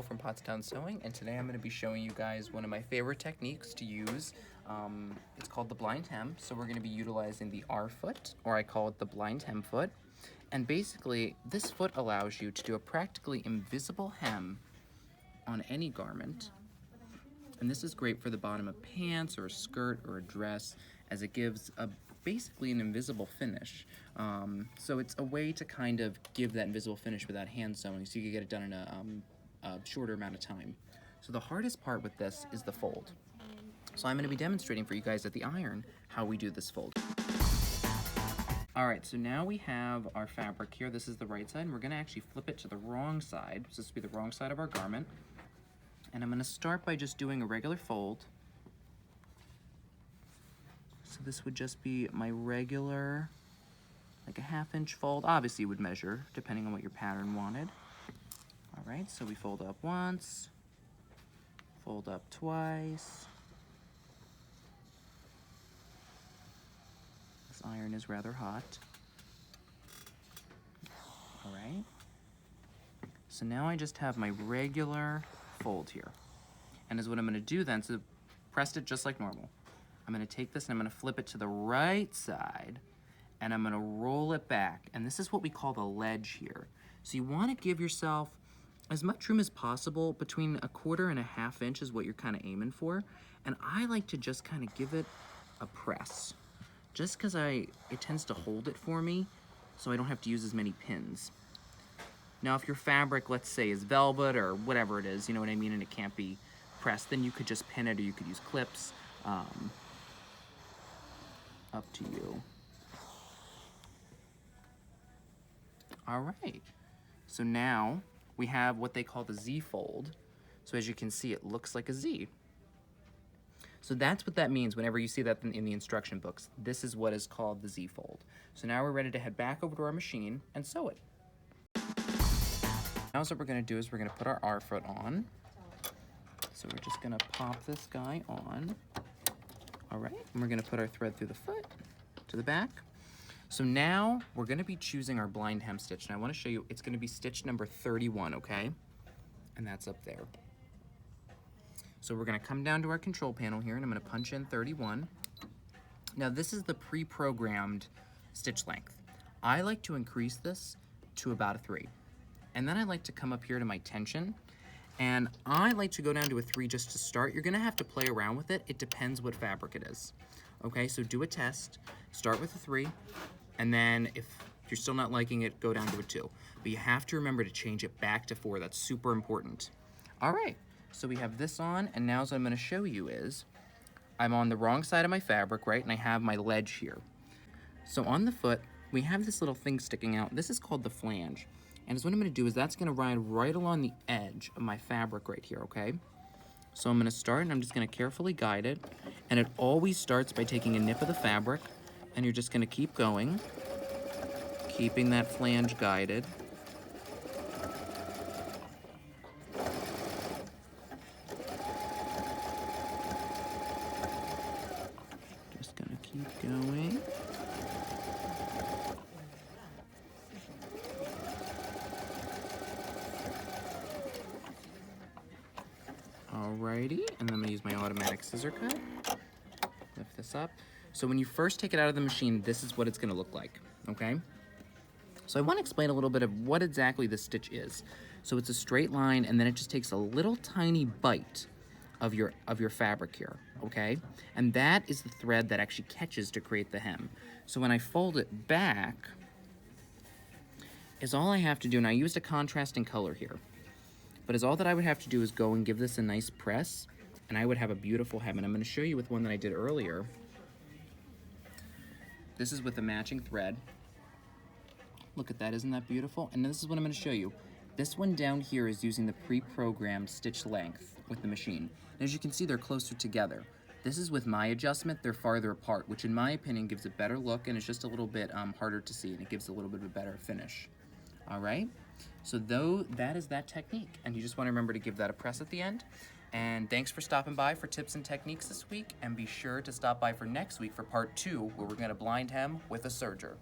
from Pottstown Sewing, and today I'm going to be showing you guys one of my favorite techniques to use. It's called the blind hem, so we're going to be utilizing the R foot, or I call it the blind hem foot. And basically, this foot allows you to do a practically invisible hem on any garment. And this is great for the bottom of pants or a skirt or a dress, as it gives basically an invisible finish. So it's a way to kind of give that invisible finish without hand sewing, so you can get it done in a shorter amount of time. So the hardest part with this is the fold. So I'm going to be demonstrating for you guys at the iron how we do this fold. Alright, so now we have our fabric here. This is the right side, and we're going to actually flip it to the wrong side. So this will be the wrong side of our garment. And I'm going to start by just doing a regular fold. So this would just be my regular, like a 1/2 inch fold. Obviously you would measure depending on what your pattern wanted. Alright, so we fold up once, fold up twice. This iron is rather hot. Alright. So now I just have my regular fold here. And is what I'm going to do then, so press it just like normal. I'm going to take this and I'm going to flip it to the right side, and I'm going to roll it back. And this is what we call the ledge here. So you want to give yourself as much room as possible. Between 1/4 and 1/2 inch is what you're kind of aiming for. And I like to just kind of give it a press, just because it tends to hold it for me, so I don't have to use as many pins. Now, if your fabric, let's say, is velvet or whatever it is, you know what I mean, and it can't be pressed, then you could just pin it, or you could use clips. Up to you. All right. So now we have what they call the Z fold. So as you can see, it looks like a Z. So that's what that means whenever you see that in the instruction books. This is what is called the Z fold. So now we're ready to head back over to our machine and sew it. Now what we're going to do is we're going to put our R foot on. So we're just going to pop this guy on. All right, and we're going to put our thread through the foot to the back. So now we're going to be choosing our blind hem stitch, and I want to show you, it's going to be stitch number 31, okay? And that's up there. So we're going to come down to our control panel here, and I'm going to punch in 31. Now this is the pre-programmed stitch length. I like to increase this to about a 3. And then I like to come up here to my tension, and I like to go down to a 3 just to start. You're gonna have to play around with it. It depends what fabric it is. Okay, so do a test. Start with a 3, and then if you're still not liking it, go down to a 2. But you have to remember to change it back to 4. That's super important. All right, so we have this on, and now what I'm gonna show you is, I'm on the wrong side of my fabric, right, and I have my ledge here. So on the foot, we have this little thing sticking out. This is called the flange. And so what I'm going to do is that's going to ride right along the edge of my fabric right here, okay? So I'm going to start, and I'm just going to carefully guide it. And it always starts by taking a nip of the fabric, and you're just going to keep going, keeping that flange guided. Just going to keep going. Alrighty, and then I'm going to use my automatic scissor cut. Lift this up. So when you first take it out of the machine, this is what it's going to look like, okay? So I want to explain a little bit of what exactly this stitch is. So it's a straight line, and then it just takes a little tiny bite of your fabric here, okay? And that is the thread that actually catches to create the hem. So when I fold it back, is all I have to do, and I used a contrasting color here, but all that I would have to do is go and give this a nice press, and I would have a beautiful hem. And I'm going to show you with one that I did earlier. This is with a matching thread. Look at that, isn't that beautiful? And this is what I'm going to show you. This one down here is using the pre-programmed stitch length with the machine. And as you can see, they're closer together. This is with my adjustment, they're farther apart, which in my opinion gives a better look, and it's just a little bit harder to see, and it gives a little bit of a better finish. All right? So that is that technique, and you just want to remember to give that a press at the end. And thanks for stopping by for tips and techniques this week, and be sure to stop by for next week for part 2, where we're going to blind hem with a serger.